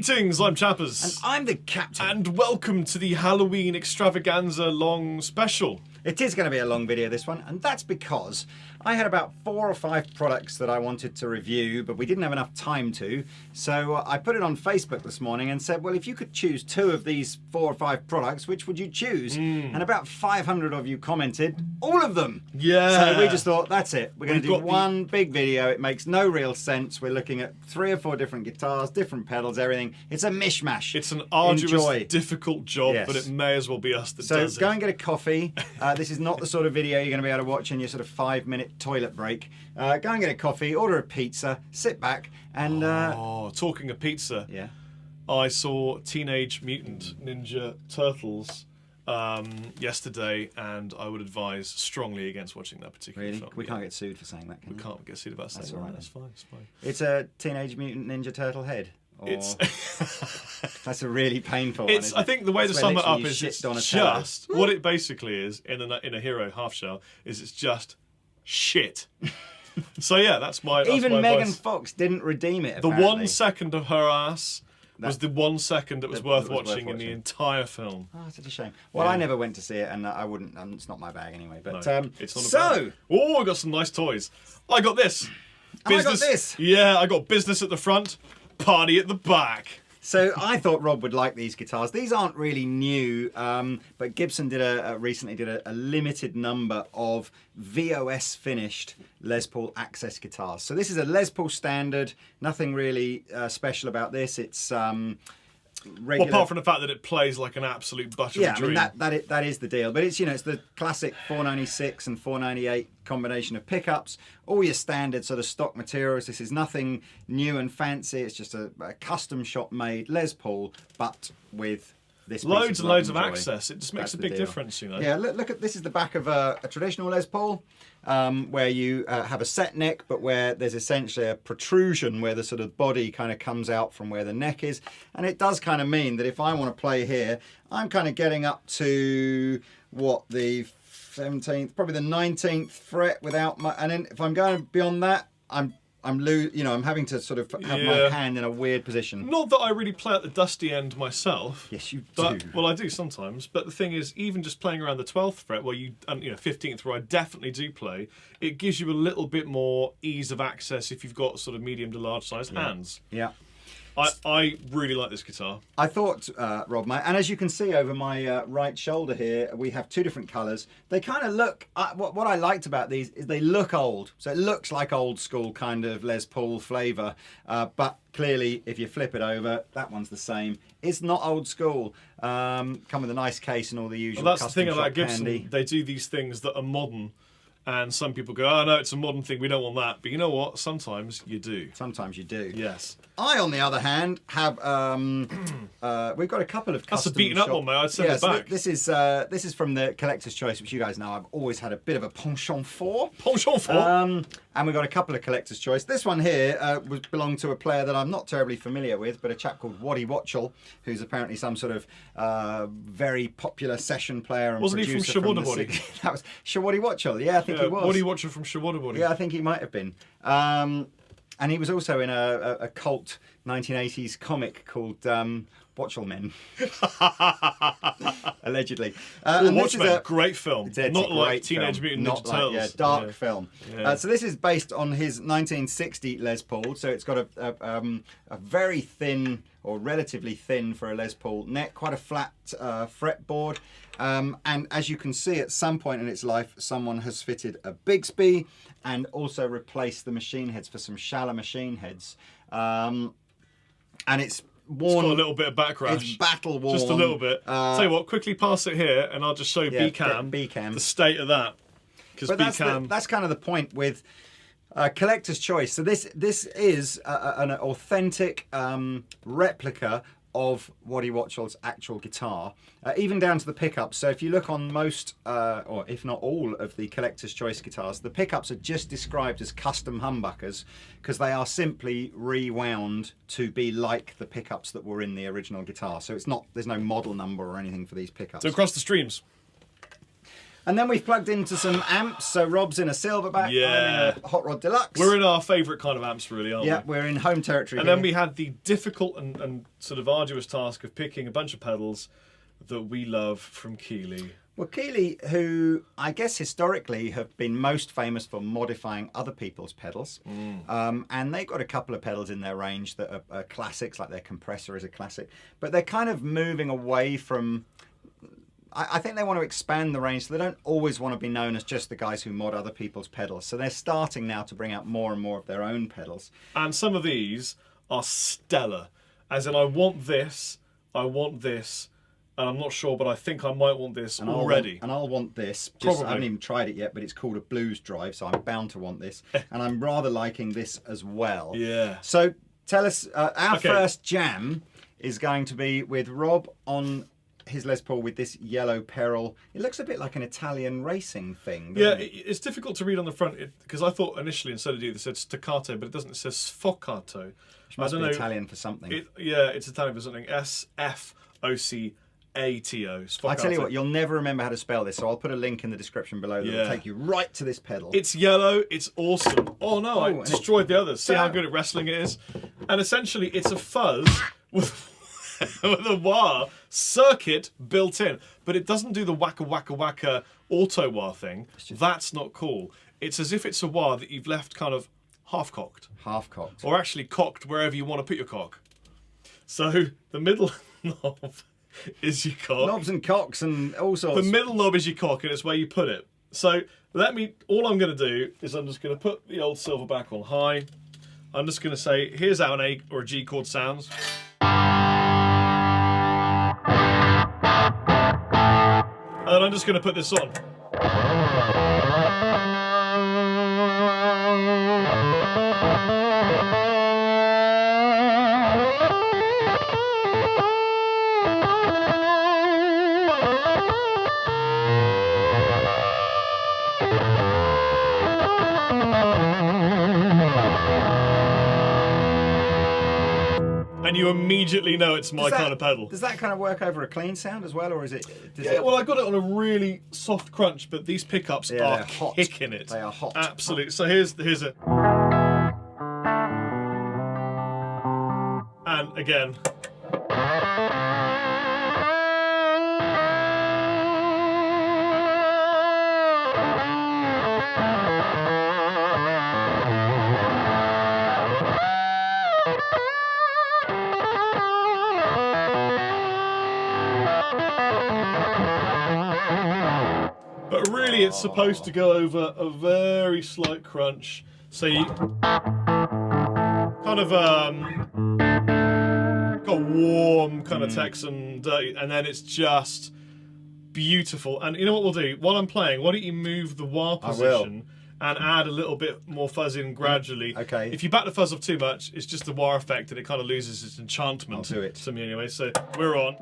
Greetings, I'm Chappers. And I'm the Captain. And welcome to the Halloween extravaganza long special. It is going to be a long video, this one, and that's because I had about 4 or 5 products that I wanted to review, but we didn't have enough time to. So I put it on Facebook this morning and said, well, if you could choose 2 of these 4 or 5 products, which would you choose? And about 500 of you commented, all of them. Yeah. So we just thought, that's it. We're going to do one big video. It makes no real sense. We're looking at 3 or 4 different guitars, different pedals, everything. It's a mishmash. It's an arduous, difficult job, but it may as well be us that does it. So go and get a coffee. This is not the sort of video you're going to be able to watch in your sort of 5-minute toilet break. Go and get a coffee, order a pizza, sit back, and... talking of pizza, I saw Teenage Mutant Ninja Turtles yesterday, and I would advise strongly against watching that particular film. We can't get sued for saying that, can we? We can't get sued about saying that. That's fine, it's fine. It's a Teenage Mutant Ninja Turtle head. That's a really painful one. I think the way to sum it up is it's just what it basically is in a hero half shell is it's just shit. So yeah, that's my even Megan Fox didn't redeem it. Apparently. The 1 second of her ass was the 1 second that was worth watching in the entire film. Oh, such a shame. Well, I never went to see it, and I wouldn't. It's not my bag anyway. But it's not a bag. I got some nice toys. I got this. I got this. Yeah, I got business at the front, party at the back. So I thought Rob would like these guitars. These aren't really new, but Gibson recently did a limited number of VOS finished Les Paul Access guitars. So this is a Les Paul standard. Nothing really special about this. It's regular. Well, apart from the fact that it plays like an absolute buttery dream. I mean that is the deal. But it's it's the classic 496 and 498 combination of pickups. All your standard sort of stock materials. This is nothing new and fancy. It's just a custom shop made Les Paul, but with this loads and loads of access. It just makes a big difference, Yeah, look at this. Is the back of a traditional Les Paul, where you have a set neck, but where there's essentially a protrusion where the sort of body kind of comes out from where the neck is, and it does kind of mean that if I want to play here, I'm kind of getting up to the 17th, probably the 19th fret without my, and then if I'm going beyond that, I'm having to sort of have my hand in a weird position. Not that I really play at the dusty end myself. Yes, you do. Well, I do sometimes. But the thing is, even just playing around the 12th fret, where 15th, where I definitely do play, it gives you a little bit more ease of access if you've got sort of medium to large sized hands. Yeah. I really like this guitar. I thought, Rob, and as you can see over my right shoulder here, we have 2 different colours. They kind of look, what I liked about these is they look old. So it looks like old school kind of Les Paul flavour. But clearly, if you flip it over, that one's the same. It's not old school. Come with a nice case and all the usual Well, that's the custom thing about Gibson. handy. They do these things that are modern. And some people go, oh no, it's a modern thing, we don't want that. But you know what? Sometimes you do. Sometimes you do. Yes. I, on the other hand, have we've got a couple of custom. That's a beaten up one, mate. I'd send it back. This is from the Collector's Choice, which you guys know I've always had a bit of a penchant for. Penchant for. And we've got a couple of Collector's Choice. This one here belonged to a player that I'm not terribly familiar with, but a chap called Waddy Watchell, who's apparently some sort of very popular session player and Wasn't producer. He from Shawadabody? That was Waddy Watchell. Yeah, I think he was. Waddy Watchell from Shawadabody. Yeah, I think he might have been. And he was also in a cult 1980s comic called Watchelmen. Allegedly. Watchmen, great film. It's a not like Teenage Mutant Ninja Turtles. Yeah, dark film. Yeah. So this is based on his 1960 Les Paul. So it's got a very thin, or relatively thin for a Les Paul neck, quite a flat fretboard. And as you can see, at some point in its life, someone has fitted a Bigsby and also replaced the machine heads for some shallow machine heads. And it's worn. It's got a little bit of backrash. It's battle worn. Just a little bit. Tell you what, quickly pass it here, and I'll just show B-Cam the state of that. Because that's kind of the point with Collector's Choice. So this is an authentic replica of Waddy Watchell's actual guitar, even down to the pickups. So if you look on most, or if not all, of the Collector's Choice guitars, the pickups are just described as custom humbuckers because they are simply rewound to be like the pickups that were in the original guitar. So it's not, there's no model number or anything for these pickups. So across the streams. And then we've plugged into some amps. So Rob's in a Silverback. Yeah. I'm in a Hot Rod Deluxe. We're in our favourite kind of amps, really, aren't we? Yeah, we're in home territory And here. then we had the difficult and sort of arduous task of picking a bunch of pedals that we love from Keeley. Well, Keeley, who I guess historically have been most famous for modifying other people's pedals, and they've got a couple of pedals in their range that are classics, like their compressor is a classic, but they're kind of moving away from... I think they want to expand the range, so they don't always want to be known as just the guys who mod other people's pedals. So they're starting now to bring out more and more of their own pedals. And some of these are stellar. As in, I want this, and I'm not sure, but I think I might want this already. I'll want this. Probably. I haven't even tried it yet, but it's called a blues drive, so I'm bound to want this. And I'm rather liking this as well. Yeah. So tell us, our first jam is going to be with Rob on his Les Paul with this yellow Peril. It looks a bit like an Italian racing thing. Yeah, It? it's difficult to read on the front because I thought initially instead of D it said staccato, but it doesn't. It says sfoccato. Which must be Italian for something. It's Italian for something. SFOCATO. Sfoccato. I tell you what, you'll never remember how to spell this, so I'll put a link in the description below that will take you right to this pedal. It's yellow, it's awesome. Oh no, I destroyed the others. See how good at wrestling it is? And essentially it's a fuzz with a wah circuit built in. But it doesn't do the wacka wacka wacka auto wah thing. That's not cool. It's as if it's a wah that you've left kind of half-cocked. Half-cocked. Or actually cocked wherever you want to put your cock. So the middle knob is your cock. Knobs and cocks and all sorts. The middle knob is your cock, and it's where you put it. So all I'm going to do is I'm just going to put the old Silverback on high. I'm just going to say, here's how an A or a G chord sounds. And then I'm just going to put this on. And you immediately know it's my kind of pedal. Does that kind of work over a clean sound as well, or is it? Well, I got it on a really soft crunch, but these pickups are hot. kicking it. They are hot. Absolutely. So here's a. And again. But really it's supposed to go over a very slight crunch. So you kind of got warm kind of Texan dirty, and then it's just beautiful. And you know what we'll do? While I'm playing, why don't you move the wah position and add a little bit more fuzz in gradually. Okay. If you back the fuzz off too much, it's just the wah effect and it kind of loses its enchantment. I'll do it. To me anyway. So we're on.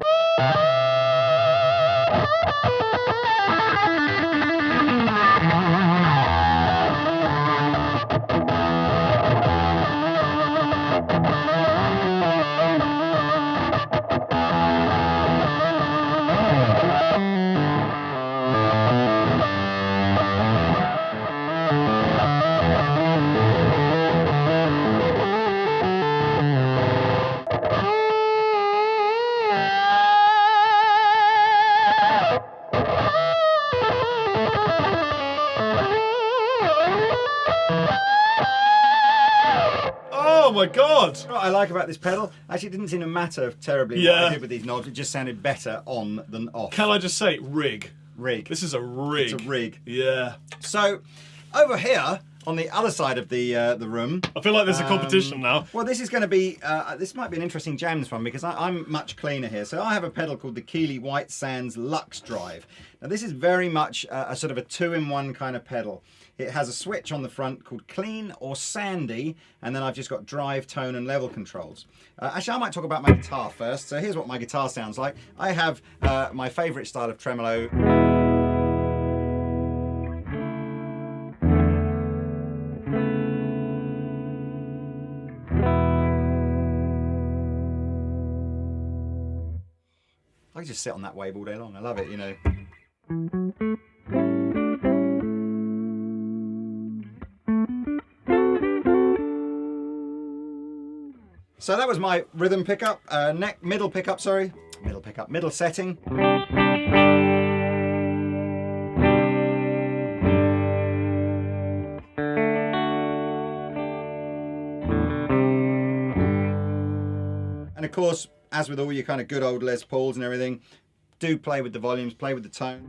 Oh my god! What I like about this pedal, actually it didn't seem to matter terribly what I did with these knobs, it just sounded better on than off. Can I just say, rig. Rig. This is a rig. It's a rig. Yeah. So, over here, on the other side of the room... I feel like there's a competition now. Well, this is going to be... this might be an interesting jam, this one, because I'm much cleaner here. So I have a pedal called the Keeley White Sands Lux Drive. Now, this is very much a sort of a two-in-one kind of pedal. It has a switch on the front called clean or sandy, and then I've just got drive, tone, and level controls. Actually, I might talk about my guitar first. So here's what my guitar sounds like. I have my favourite style of tremolo. I can just sit on that wave all day long. I love it, you know. So that was my rhythm pickup, middle pickup, sorry. Middle setting. And of course, as with all your kind of good old Les Pauls and everything, do play with the volumes, play with the tone.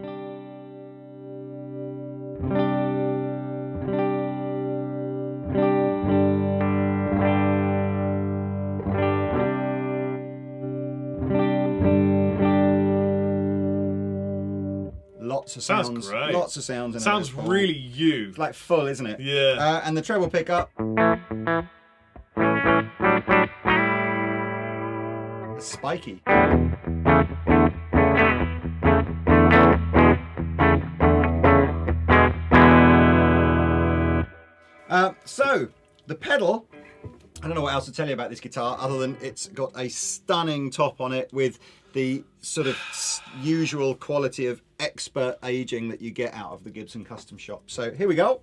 Lots of sounds. Sounds great. Lots of sounds. In Sounds really you. It's like full, isn't it? Yeah. And the treble pickup. It's spiky. So the pedal. I don't know what else to tell you about this guitar other than it's got a stunning top on it with the sort of usual quality of expert aging that you get out of the Gibson custom shop. So here we go.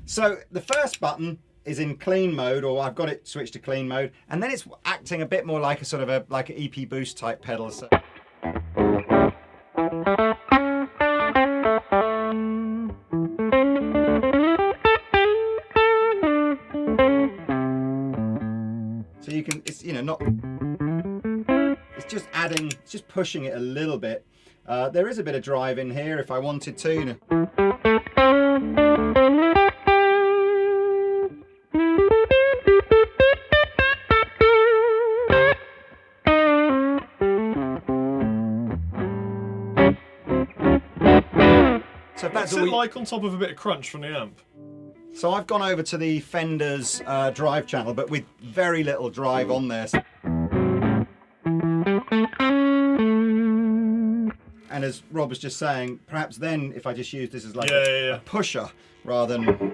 So the first button is in clean mode, or I've got it switched to clean mode, and then it's acting a bit more like a sort of like an EP boost type pedal. So you can, it's, you know, not, it's just adding, it's just pushing it a little bit. There is a bit of drive in here if I wanted to, you know. So if that's What's all it like on top of a bit of crunch from the amp? So I've gone over to the Fender's drive channel, but with very little drive on there. And as Rob was just saying, perhaps then if I just use this as like a pusher rather than...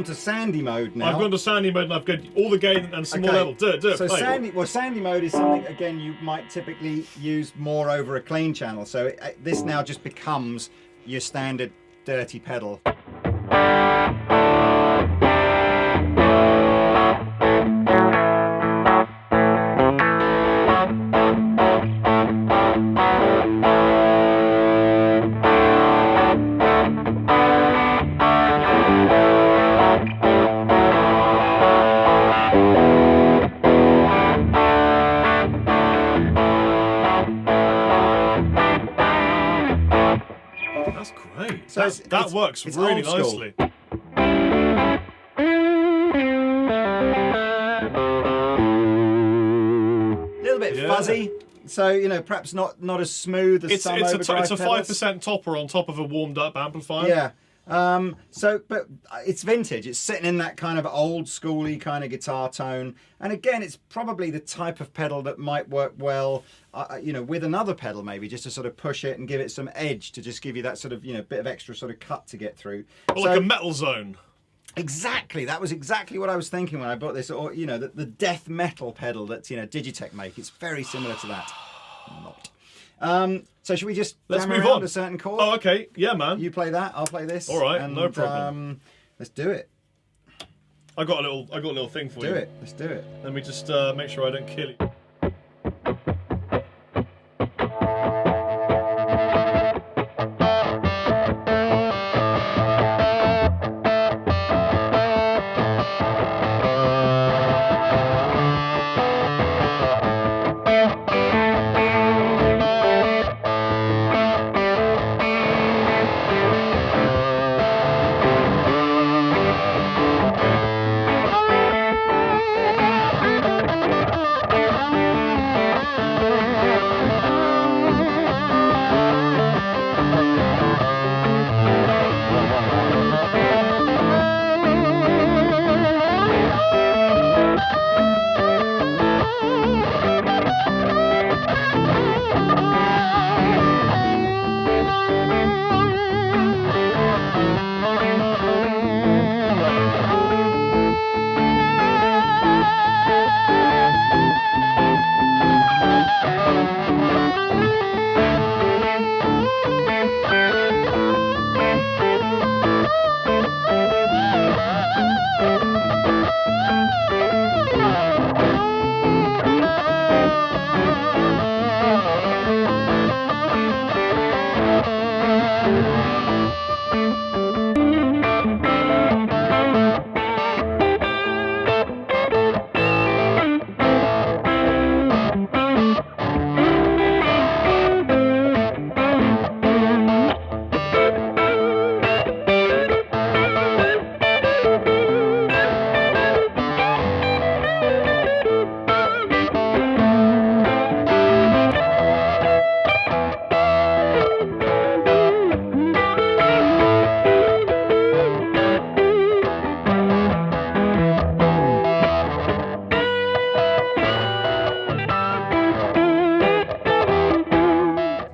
To sandy mode now. I've gone to sandy mode and I've got all the gain and some more level. Do it. So play. sandy mode is something again you might typically use more over a clean channel. So this now just becomes your standard dirty pedal. So that works really nicely. A little bit fuzzy, so you know perhaps not as smooth as some overdrive It's a 5% pedals. topper on top of a warmed up amplifier. Yeah. But it's vintage. It's sitting in that kind of old schooly kind of guitar tone. And again, it's probably the type of pedal that might work well, you know, with another pedal maybe, just to sort of push it and give it some edge to just give you that sort of, you know, bit of extra sort of cut to get through. Or like a metal zone. Exactly. That was exactly what I was thinking when I bought this. Or, you know, the death metal pedal that, you know, Digitech make. It's very similar to that. Not. So should we just let's move around on a certain chord? Oh, okay. Yeah, man. You play that, I'll play this. All right, and, no problem. Let's do it. I got a little thing for you. Do it. Let's do it. Let me just make sure I don't kill you.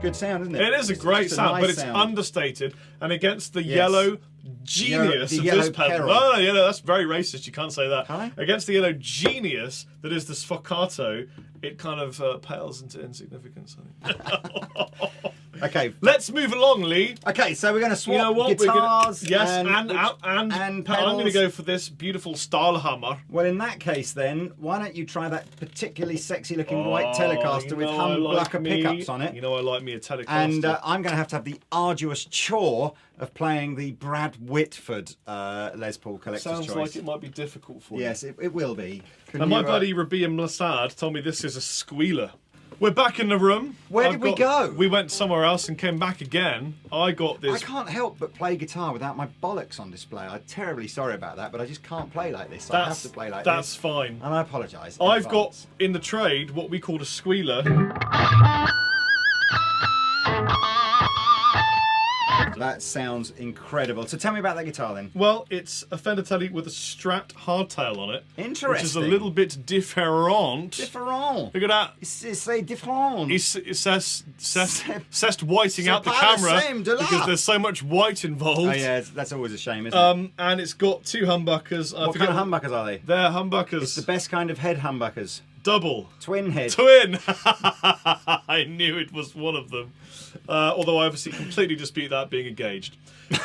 Good sound, isn't it? It is a great just sound, nice but it's sound. understated, and against the yellow genius The of yellow this pedal. peril. No, that's very racist. You can't say that. Can I? Against the yellow genius that is the sfoccato, it kind of pales into insignificance. I think. Okay. Let's move along, Lee. Okay, so we're going to swap You know what? guitars Yes, and and I'm going to pedals. go for this beautiful Stahlhammer. Well, in that case, then, why don't you try that particularly sexy-looking white Oh, Telecaster you with know I like humbucker me- pickups on it? You know I like me a Telecaster. And I'm going to have the arduous chore of playing the Brad Whitford Les Paul Collector's Sounds Choice. like it might be difficult for you. Yes, it will be. Can And my you, buddy Rabiam Lassad told me this is a squealer. We're back in the room. Where did we go? We went somewhere else and came back again. I got I this. can't help but play guitar without my bollocks on display. I'm terribly sorry about that, but I just can't play like this. I have to play like That's this. fine. And I apologise. in I've got advance. in the trade what we call a squealer. That sounds incredible. So tell me about that guitar then. Well, it's a Fender Tele with a Strat hardtail on it. Interesting. Which is a little bit different. Different. Look at that. C'est different. It says whiting out the c'est pas le camera same de là. because there's so much white involved. Oh yeah, that's always a shame, isn't it? And it's got two humbuckers. I What forget kind of humbuckers are they? They're humbuckers. It's the best kind of head humbuckers. Double. Twin head. Twin! I knew it was one of them. Although I obviously completely dispute that being engaged.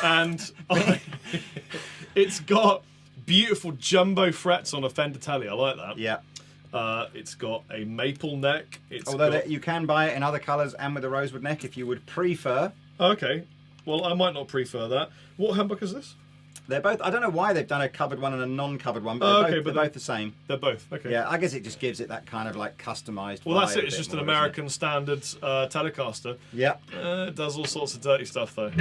And it's got beautiful jumbo frets on a Fender Tele. I like that. Yeah. It's got a maple neck. Although you can buy it in other colours and with a rosewood neck if you would prefer. Okay. Well, I might not prefer that. What humbucker is this? They're both. I don't know why they've done a covered one and a non-covered one, but they're both the same. They're both. Okay. Yeah, I guess it just gives it that kind of like customised. Well, that's vibe it. a It's bit just an more, isn't it? American standard Telecaster. Yeah. It does all sorts of dirty stuff, though.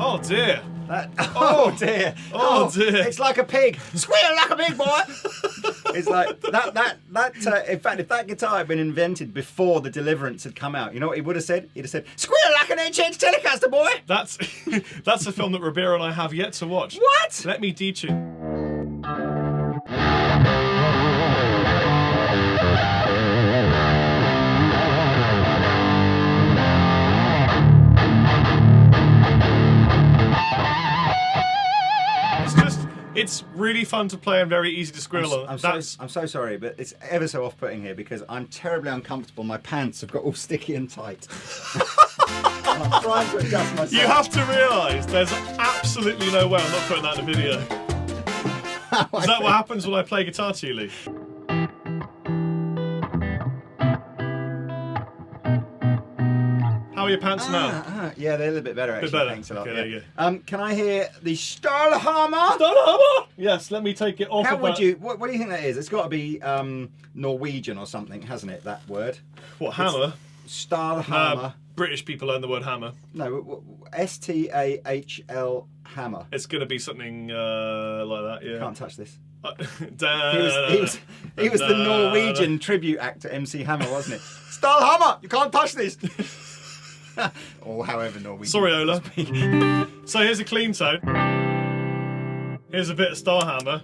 Oh dear. Oh dear. Oh, dear. It's like a pig. Squeal like a pig, boy. It's like that. In fact, if that guitar had been invented before the Deliverance had come out, you know what he would have said? He'd have said, "Squeal like an HH Telecaster, boy." That's that's a film that Ribera and I have yet to watch. What? Let me teach you. It's really fun to play and very easy to squirrel on. I'm so sorry, but it's ever so off-putting here because I'm terribly uncomfortable. My pants have got all sticky and tight. I'm trying to adjust myself. You have to realise there's absolutely no way I'm not putting that in a video. Is that what happens when I play guitar to you, Lee? How are your pants now? Yeah, they're a little bit better actually. better. Thanks a lot. Okay, yeah. there you go. Can I hear the Stahlhammer? Stahlhammer! Yes, let me take it off. How of would that. you? What do you think that is? It's got to be Norwegian or something, hasn't it? That word. What, hammer? Stahlhammer. British people learn the word hammer. No, STAHL hammer. It's going to be something like that, yeah. Can't touch this. He He was the Norwegian tribute act to MC Hammer, wasn't it? Stahlhammer, you can't touch this. Or however Norwegian. Sorry, Ola. So here's a clean tone. Here's a bit of Starhammer.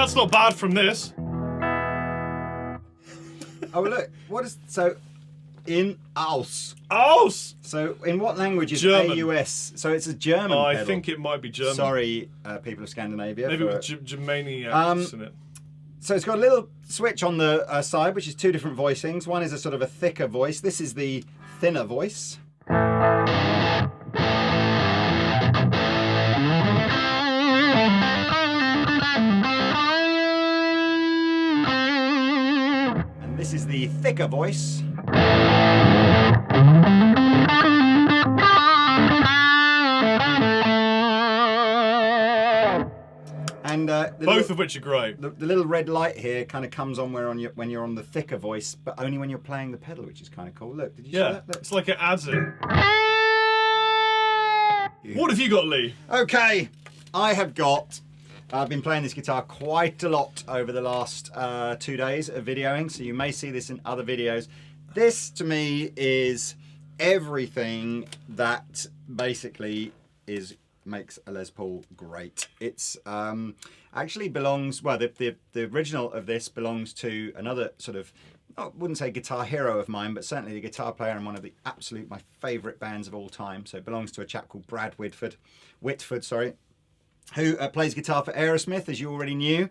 That's not bad from this. Oh look, what is so in Aus? Aus. So in what language is German. AUS? So it's a German. I pedal. think it might be German. Sorry, people of Scandinavia. Maybe with Germaniacs in it. So it's got a little switch on the side, which is two different voicings. One is a sort of a thicker voice. This is the thinner voice. And this is the thicker voice. And both of which are great. The little red light here kind of comes on when you're on the thicker voice, but only when you're playing the pedal, which is kind of cool. Look, did you see that? Look. It's like it adds it. What have you got, Lee? Okay, I've been playing this guitar quite a lot over the last 2 days of videoing, so you may see this in other videos. This, to me, is everything that basically makes a Les Paul great. It's actually belongs, well, the original of this belongs to another sort of, I wouldn't say guitar hero of mine, but certainly a guitar player in one of the my favourite bands of all time. So it belongs to a chap called Brad Whitford, who plays guitar for Aerosmith, as you already knew.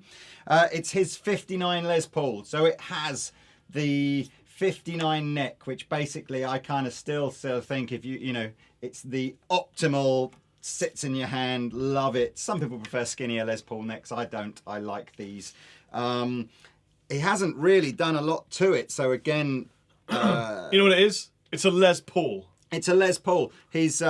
It's his 59 Les Paul. So it has the 59 neck, which basically I kind of still think if it's the optimal, sits in your hand, love it. Some people prefer skinnier Les Paul necks. I don't. I like these. He hasn't really done a lot to it. So again, you know what it is? It's a Les Paul. It's a Les Paul. He's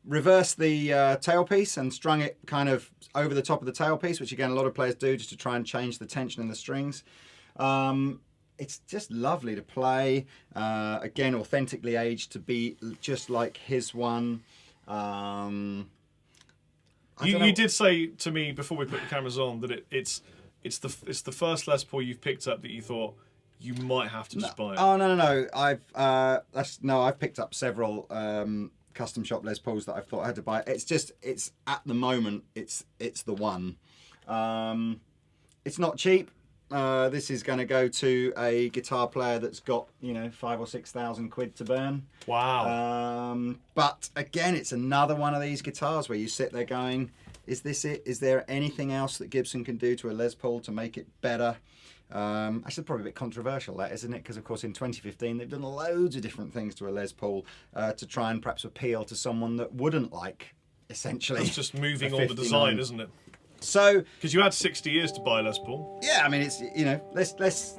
reversed the tailpiece and strung it kind of over the top of the tailpiece, which again a lot of players do just to try and change the tension in the strings. It's just lovely to play. Again, authentically aged to be just like his one. You did say to me before we put the cameras on that it's the first Les Paul you've picked up that you thought you might have to just buy it. Oh no! I've picked up several custom shop Les Pauls that I've thought I had to buy. It's at the moment it's the one. It's not cheap. This is going to go to a guitar player that's got 5,000 or 6,000 quid to burn. Wow. But again, it's another one of these guitars where you sit there going, is this it? Is there anything else that Gibson can do to a Les Paul to make it better? Actually, probably a bit controversial, that, isn't it? Because of course in 2015 they've done loads of different things to a Les Paul to try and perhaps appeal to someone that wouldn't like, essentially. It's just moving on the design, isn't it? So, because you had 60 years to buy Les Paul. Yeah, I mean, it's let's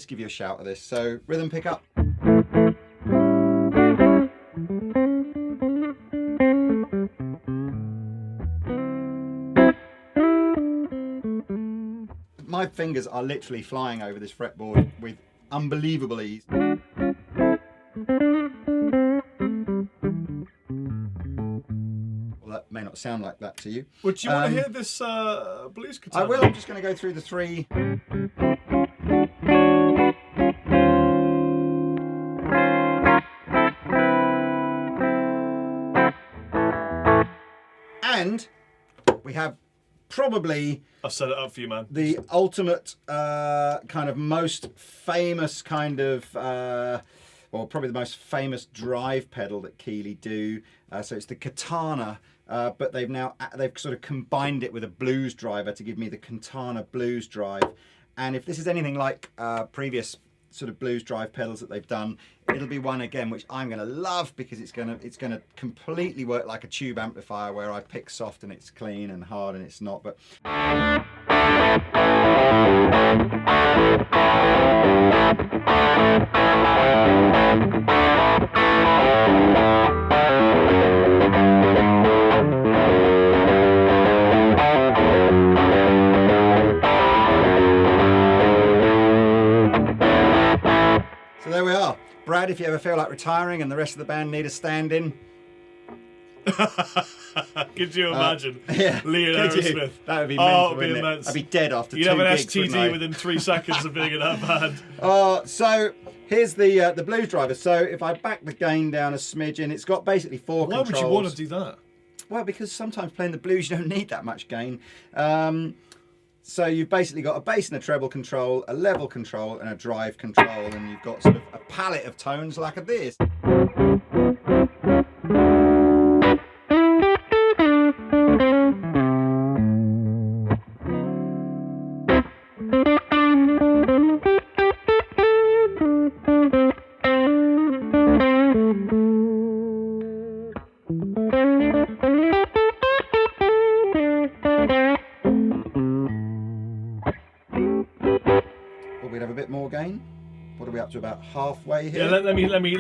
give you a shout at this. So, rhythm pickup. My fingers are literally flying over this fretboard with unbelievable ease. May not sound like that to you. Would you want to hear this blues guitar? I will. I'm just going to go through the three. And we have probably... I'll set it up for you, man. The ultimate kind of most famous kind of... well, probably the most famous drive pedal that Keeley do. So it's the Katana, but they've sort of combined it with a blues driver to give me the Katana blues drive. And if this is anything like previous sort of blues drive pedals that they've done, it'll be one again which I'm going to love because it's going to completely work like a tube amplifier where I pick soft and it's clean and hard and it's not. But so there we are. Brad, if you ever feel like retiring and the rest of the band need a stand-in. Could you imagine? Yeah. Lee and Aerosmith. That would be mental, it'd be wouldn't immense. it? I'd be dead after You'd 2 have an gigs, wouldn't I? STD within 3 seconds of being in that band. So here's the blues driver. So if I back the gain down a smidgen, it's got basically 4 Why controls. would you want to do that? Well, because sometimes playing the blues you don't need that much gain. So you've basically got a bass and a treble control, a level control, and a drive control, and you've got sort of a palette of tones like this. We'd have a bit more gain. What are we up to? About halfway here. Yeah, let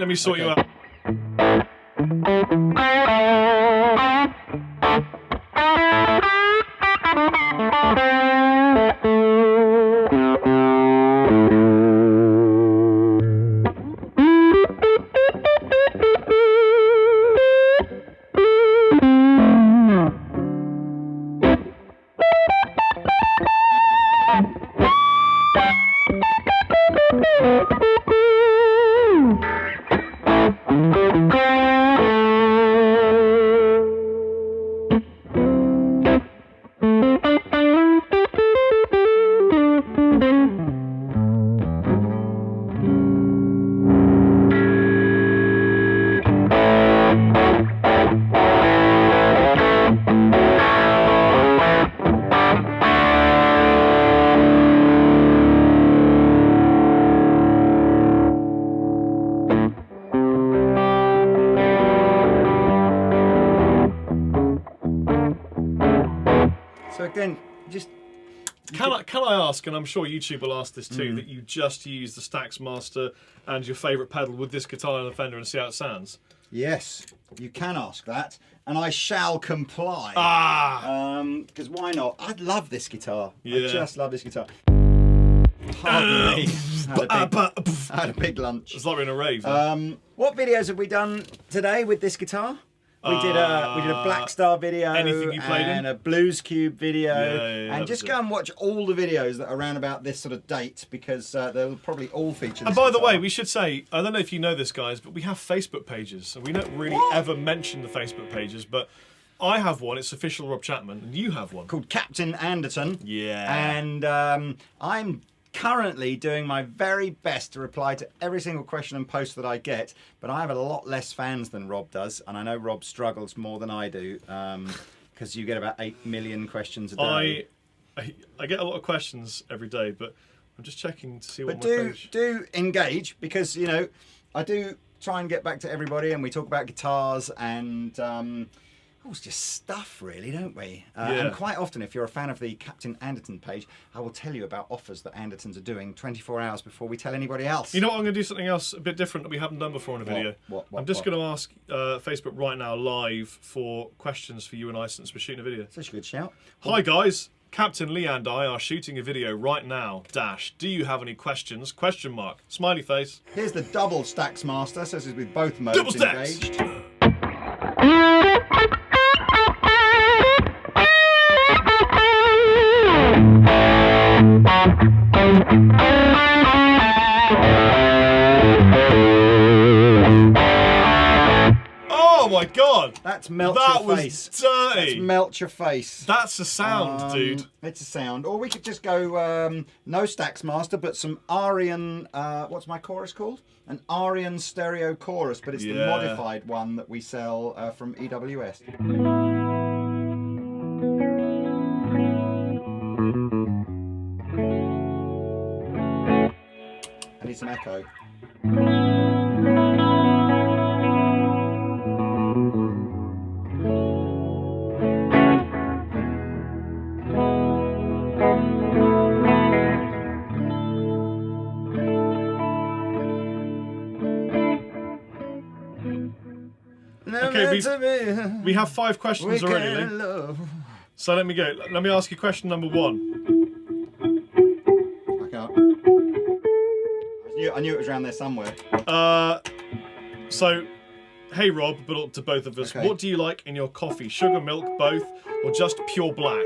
me sort you out. So again, just Can I ask, and I'm sure YouTube will ask this too, that you just use the Stax Master and your favourite pedal with this guitar and the Fender and see how it sounds? yes, you can ask that, and I shall comply. Because why not? I love this guitar. Yeah. I just love this guitar. Pardon me. I had a big lunch. It's like we're in a rave. What videos have we done today with this guitar? We did a Black Star video, Anything you played and in? a Blues Cube video, Yeah, and just go and watch all the videos that are around about this sort of date, because they'll probably all feature this And by the guitar. way, we should say, I don't know if you know this, guys, but we have Facebook pages. And we don't really ever mention the Facebook pages, but I have one. It's official Rob Chapman, and you have one. called Captain Anderton. Yeah. And I'm currently doing my very best to reply to every single question and post that I get, but I have a lot less fans than Rob does, and I know Rob struggles more than I do, because you get about 8 million questions a day. I get a lot of questions every day, but I'm just checking to see what But my page... do engage, because you know I do try and get back to everybody, and we talk about guitars and it's just stuff, really, don't we? Yeah. And quite often, if you're a fan of the Captain Anderton page, I will tell you about offers that Andertons are doing 24 hours before we tell anybody else. You know what? I'm going to do something else a bit different that we haven't done before in a video. What? I'm just going to ask Facebook right now live for questions for you and I since we're shooting a video. Such a good shout. Hi guys, Captain Lee and I are shooting a video right now. Dash. Do you have any questions? Question mark. Smiley face. Here's the double Stax Master, so this is with both modes Double stacks. engaged. Oh my god! That's melt That your was face. dirty. That's melt your face. That's a sound, dude. It's a sound. Or we could just go no Stax Master, but some Arian. What's my chorus called? An Arian stereo chorus, but it's the Yeah. modified one that we sell from EWS. I need some echo. Okay, we have 5 questions already, Lee. So let me go. Let me ask you question number 1. I can't. I knew it was around there somewhere. So, hey Rob, but to both of us, Okay. what do you like in your coffee? Sugar, milk, both, or just pure black?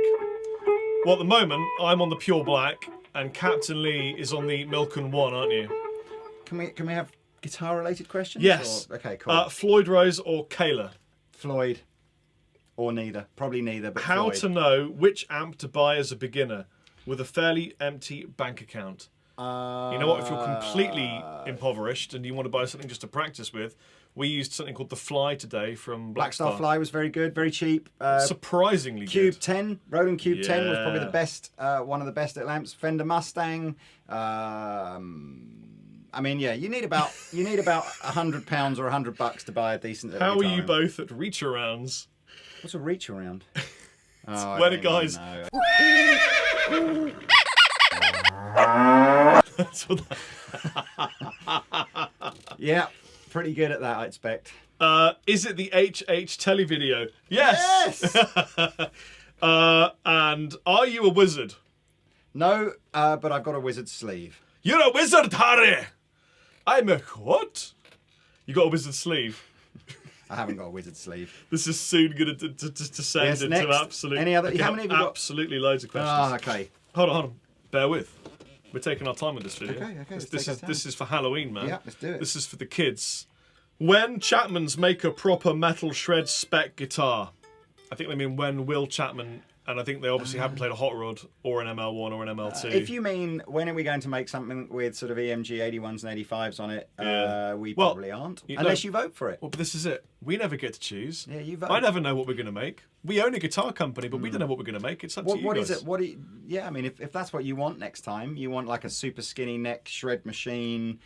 Well, at the moment, I'm on the pure black, and Captain Lee is on the milk and one, aren't you? Can we have guitar related questions? Yes. Or- okay, cool. Floyd Rose or Kayla? Floyd. Or neither. Probably neither, but How Floyd. to know which amp to buy as a beginner? with a fairly empty bank account. You know what? If you're completely impoverished and you want to buy something just to practice with, we used something called the Fly today from Black Star Fly was very good, very cheap. Surprisingly Cube good. 10, Roland Cube 10 was probably the Yeah. best, one of the best at lamps. Fender Mustang. I mean, yeah, you need about £100 or $100 to buy a decent. How are guitar you amp. both at reach arounds? What's a reach around? Oh, Where the guys. That's what Yeah, pretty good at that, I expect. is it the HH televideo? Yes. And are you a wizard? No, but I've got a wizard sleeve. You're a wizard, Harry. I'm a what? You got a wizard sleeve. I haven't got a wizard sleeve. This is soon going to send Yes, into next. absolute. Any other- Okay, how many have you got? Absolutely loads of questions. Ah, okay. Hold on. Bear with. We're taking our time with this video. Okay, let's This take our is time. this is for Halloween, man. Yeah, let's do it. This is for the kids. When Chapmans make a proper metal shred spec guitar, I think they mean when will Chapman, and I think they obviously haven't played a hot rod or an ML1 or an ML2. If you mean when are we going to make something with sort of EMG 81s and 85s on it, Yeah. we Well, probably aren't. you Unless know- you vote for it. Well, but this is it. We never get to choose. Yeah, you vote. I never know what we're going to make. We own a guitar company, but we don't know what we're going to make. It's up to you What guys. is it? What do you, yeah, I mean, if that's what you want next time, you want like a super skinny neck shred machine,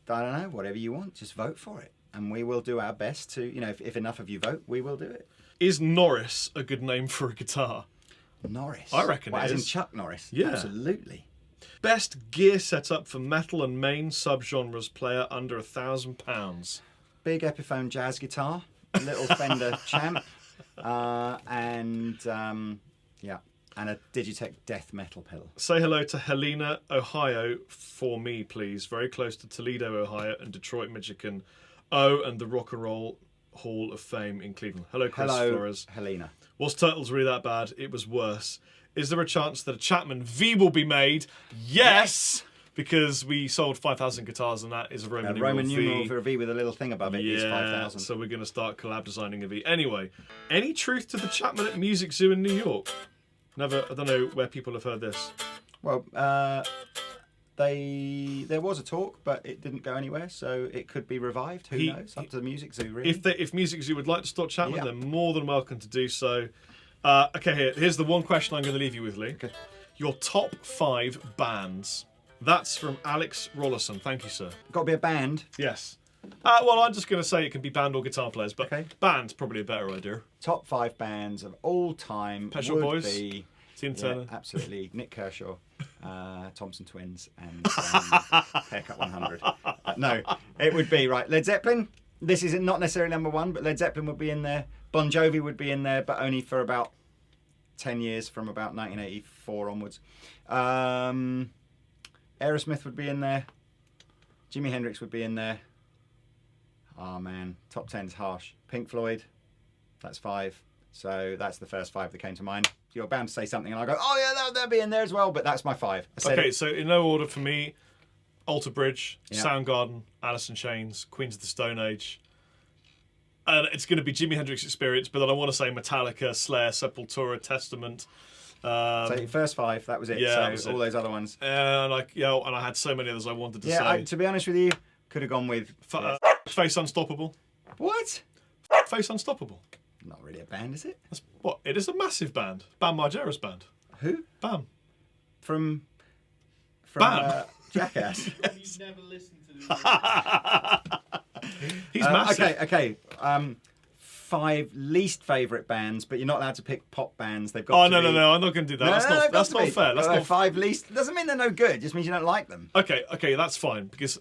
I don't know, whatever you want, just vote for it. And we will do our best to, you know, if enough of you vote, we will do it. Is Norris a good name for a guitar? Norris. I reckon Well, it as in is. Chuck Norris. Yeah. Absolutely. Best gear setup for metal and main subgenres player under £1,000. Big Epiphone jazz guitar, little Fender Champ, and a Digitech death metal pedal. Say hello to Helena, Ohio for me, please. Very close to Toledo, Ohio, and Detroit, Michigan. Oh, and the Rock and Roll Hall of Fame in Cleveland. Hello, Chris Hello, Flores. Helena. Was Turtles really that bad? It was worse. Is there a chance that a Chapman V will be made? Yes! Because we sold 5,000 guitars, and that is a Roman numeral for a V with a little thing above it is 5,000. So we're going to start collab designing a V. Anyway, any truth to the Chapman at Music Zoo in New York? Never. I don't know where people have heard this. Well, there was a talk, but it didn't go anywhere, so it could be revived. Who knows? Up to the Music Zoo, really. If Music Zoo would like to stop Chapman, Yeah. they're more than welcome to do so. Okay, here's the one question I'm going to leave you with, Lee. Okay. Your top 5 bands. That's from Alex Rollerson. Thank you, sir. Got to be a band. Yes. Well, I'm just going to say it can be band or guitar players, but Okay. band's probably a better idea. Top 5 bands of all time Pet Shop would Boys? be Tina yeah, Turner. absolutely Nick Kershaw, Thompson Twins, and Haircut 100. No, it would be right. Led Zeppelin. This is not necessarily number 1, but Led Zeppelin would be in there. Bon Jovi would be in there, but only for about 10 years, from about 1984 onwards. Aerosmith would be in there. Jimi Hendrix would be in there. Oh man, top 10's harsh. Pink Floyd, that's 5. So that's the first 5 that came to mind. You're bound to say something, and I go, oh yeah, they'll be in there as well. But that's my 5. I said Okay, it. so in no order for me, Alter Bridge, Yeah. Soundgarden, Alice in Chains, Queens of the Stone Age. And it's going to be Jimi Hendrix Experience, but then I want to say Metallica, Slayer, Sepultura, Testament. So your first 5, that was it. Yeah, so that was all it. those other ones. And I had so many others I wanted to Yeah, say. to be honest with you, could have gone with Face Unstoppable. what? Face Unstoppable. Not really a band, is it? That's what? It is a massive band. Bam Margera's band. Who? Bam. From Bam. Jackass. You've never listened to this. He's massive. Okay. 5 least favourite bands, but you're not allowed to pick pop bands. They've got. Oh, to no, be... I'm not going to do that. That's they've got that's to not be. fair. That's not 5 least doesn't mean they're no good. It just means you don't like them. Okay, that's fine, because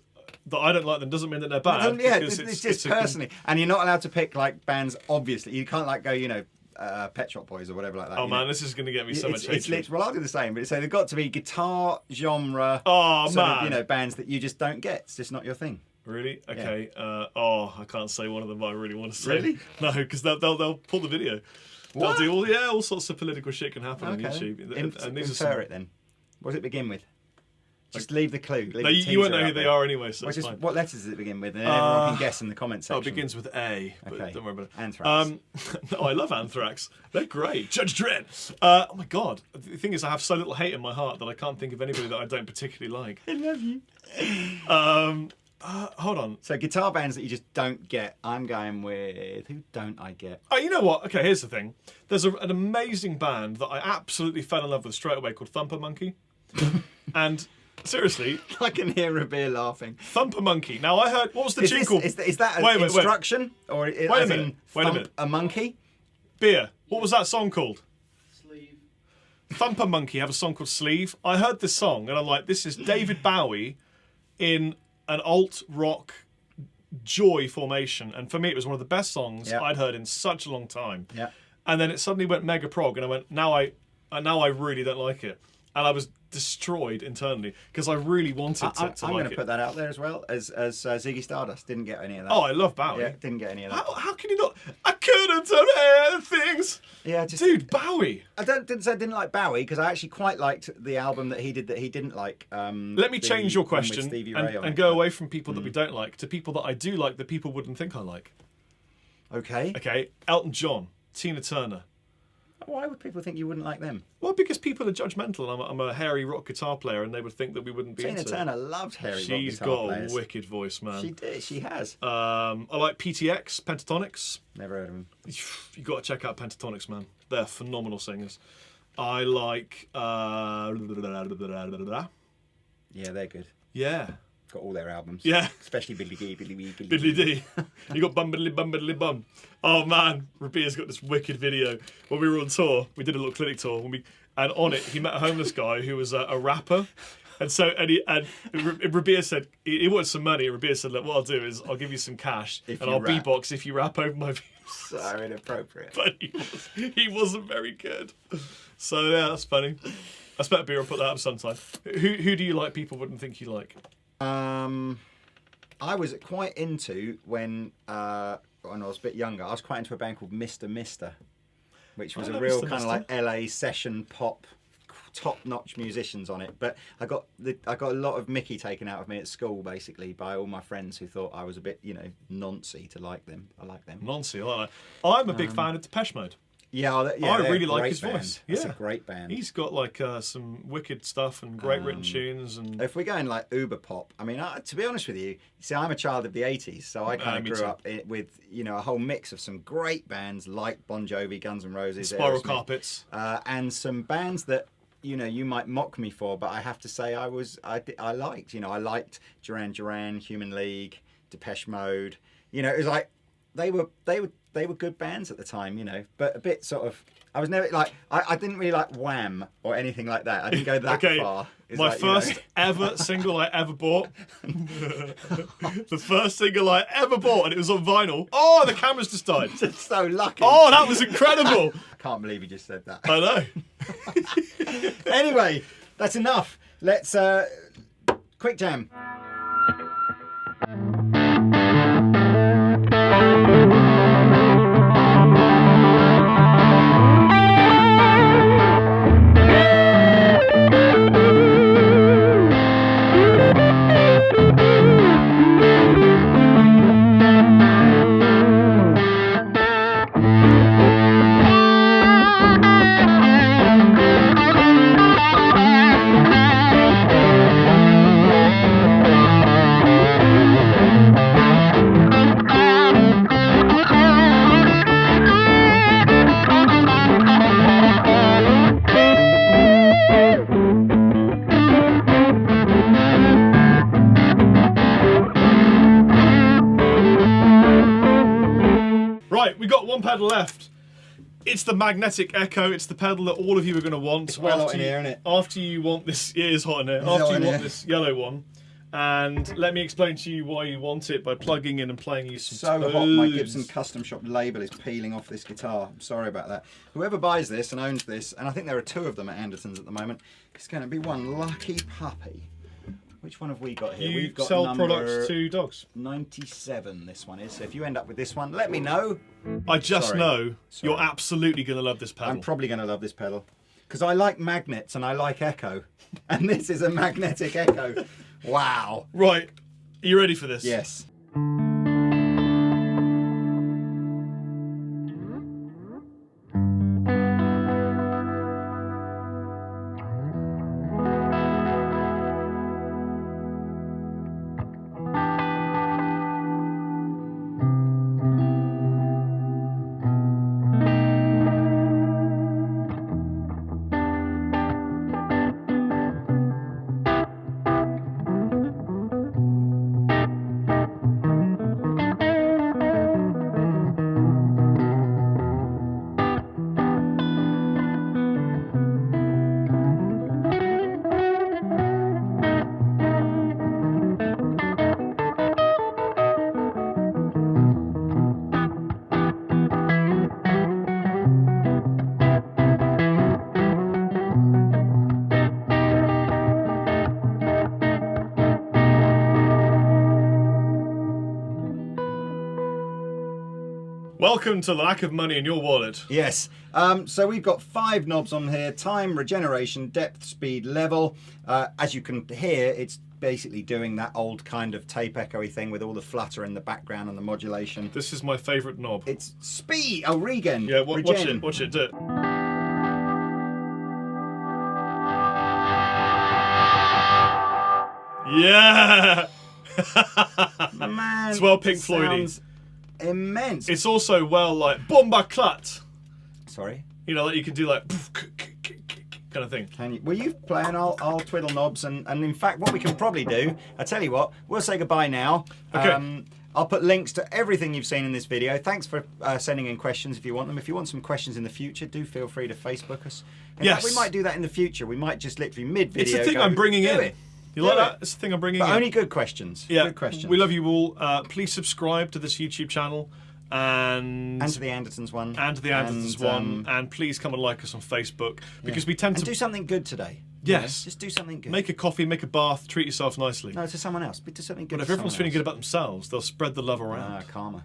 that I don't like them doesn't mean that they're bad. Yeah, because it's just personally, and you're not allowed to pick like bands. Obviously, you can't like go, Pet Shop Boys or whatever like that. Oh you man, know. this is going to get me so much hatred. Well, I'll do the same, but so they've got to be guitar genre. Oh sort man, of, bands that you just don't get. It's just not your thing. Really? Okay. I can't say one of them, but I really want to say. Really? No, because they'll pull the video. What? They'll do all sorts of political shit can happen on Okay. YouTube. And these are Infer some, it then. What does it begin with? Just leave the clue. Leave No, the you won't teaser know who out they there. are anyway, so Well, it's just, fine. what letters does it begin with? And everyone can guess in the comment section. Oh, it begins with A, but Okay. don't worry about it. Anthrax. No, I love Anthrax. They're great. Judge Dredd. Oh my god. The thing is, I have so little hate in my heart that I can't think of anybody that I don't particularly like. I love you. Hold on. So guitar bands that you just don't get. I'm going with who don't I get? Oh, you know what? Okay, here's the thing. There's an amazing band that I absolutely fell in love with straight away called Thumper Monkey. And seriously, I can hear Rabir laughing. Thumper Monkey. Now I heard, what was the tune called? Is that an Wait, wait, wait. instruction? Or Wait a minute. Wait a thump minute. a monkey? Beer. What was that song called? Sleeve. Thumper Monkey have a song called Sleeve. I heard this song and I'm like, this is David Bowie in an alt rock joy formation. And for me, it was one of the best songs Yeah. I'd heard in such a long time. Yeah. And then it suddenly went mega prog, and I went, now I really don't like it. And I was destroyed internally because I really wanted to I'm like going to it. put that out there as well as Ziggy Stardust. Didn't get any of that. Oh, I love Bowie. yeah, didn't get any of that. How can you not? I could have done things. Yeah, just Dude, Bowie. I didn't say I didn't like Bowie because I actually quite liked the album that he did that he didn't like. Let me change your one with question Stevie Ray on and it. go away from people that we don't like to people that I do like that people wouldn't think I like. Okay. Okay, Elton John, Tina Turner. Why would people think you wouldn't like them? Well, because people are judgmental, and I'm a hairy rock guitar player, and they would think that we wouldn't be Tina into Turner loves hairy rock She's guitar got players. a wicked voice, man. She did. She has. I like PTX, Pentatonics. Never heard of them. You got to check out Pentatonics, man. They're phenomenal singers. I like. Yeah, they're good. Yeah. Got all their albums. Yeah. Especially Billy Dee, Billy Wee, Billy Biddly Dee. D. You got Bum Biddly Bum Biddly Bum. Oh man, Rabir's got this wicked video. When we were on tour, we did a little clinic tour, and on it he met a homeless guy who was a rapper. And Rabir said he wanted some money. And Rabir said, "Look, what I'll do is I'll give you some cash If and you I'll rap." beatbox if you rap over my views." So inappropriate. But he wasn't very good. So yeah, that's funny. I expect Beer will put that up sometime. Who do you like? People wouldn't think you like. I was quite into when I was a bit younger. I was quite into a band called Mr. Mister, which was I a know real Mr. kind of Mister. like LA session pop, top-notch musicians on it. But I got a lot of Mickey taken out of me at school, basically, by all my friends who thought I was a bit, noncy to like them. I like them. Nonsense, I like that. I'm a big fan of Depeche Mode. Yeah, I they're really a like great his band. voice. It's Yeah. a great band. He's got like some wicked stuff and great written tunes and If we're going like uber pop, I mean, to be honest with you, see, I'm a child of the '80s, so I kind me of grew too. up with a whole mix of some great bands like Bon Jovi, Guns N' Roses, Spiral Aerosmith, Carpets. and some bands that you might mock me for, but I have to say I liked. I liked Duran Duran, Human League, Depeche Mode. It was like they were good bands at the time, but a bit sort of. I was never like I didn't really like Wham or anything like that. I didn't go that Okay, far. It's my like, first ever single I ever bought. The first single I ever bought, and it was on vinyl. Oh, the camera's just died. so lucky. Oh, that was incredible. I can't believe you just said that. I know. Anyway, that's enough. Let's quick jam. Right, we got one pedal left. It's the magnetic echo. It's the pedal that all of you are going to want. It's well hot in here, isn't it? After you want this, it is hot in here. hot After in you want here. this yellow one, and let me explain to you why you want it by plugging in and playing you some So hot, my tones. Gibson Custom Shop label is peeling off this guitar. I'm sorry about that. Whoever buys this and owns this, and I think there are two of them at Andertons at the moment, it's going to be one lucky puppy. Which one have we got here? You We've got sell number products to dogs. 97, this one is. So if you end up with this one, let me know. I just Sorry. know Sorry. you're absolutely going to love this pedal. I'm probably going to love this pedal. because I like magnets and I like echo, and this is a magnetic echo. Wow. Right. Are you ready for this? Yes. Welcome to the lack of money in your wallet. Yes. So we've got 5 knobs on here: time, regeneration, depth, speed, level. As you can hear, it's basically doing that old kind of tape echoey thing with all the flutter in the background and the modulation. This is my favourite knob. It's speed. Oh, regen. Yeah, watch Regen. it. Watch it. Do it. Yeah. Man, It's well Pink it Floyd-y. sounds immense. It's also well like bomba clut. Sorry. You know, like you can do like kind of thing. Can you? Well, you play and I'll twiddle knobs, and in fact, what we can probably do, I tell you what, we'll say goodbye now. Okay. I'll put links to everything you've seen in this video. Thanks for sending in questions if you want them. If you want some questions in the future, do feel free to Facebook us. In fact, we might do that in the future. We might just literally mid-video. It's the thing I'm bringing in. It. You like that? It's the thing I'm bringing in. But only good questions. Yeah. Good questions. We love you all. Please subscribe to this YouTube channel and to the Andertons one. And to the Andertons one. And please come and like us on Facebook because we tend and to do something good today. Yes. Just do something good. Make a coffee, make a bath, treat yourself nicely. No, to someone else. But do something good. But if to everyone's someone feeling else. good about themselves, they'll spread the love around. Karma.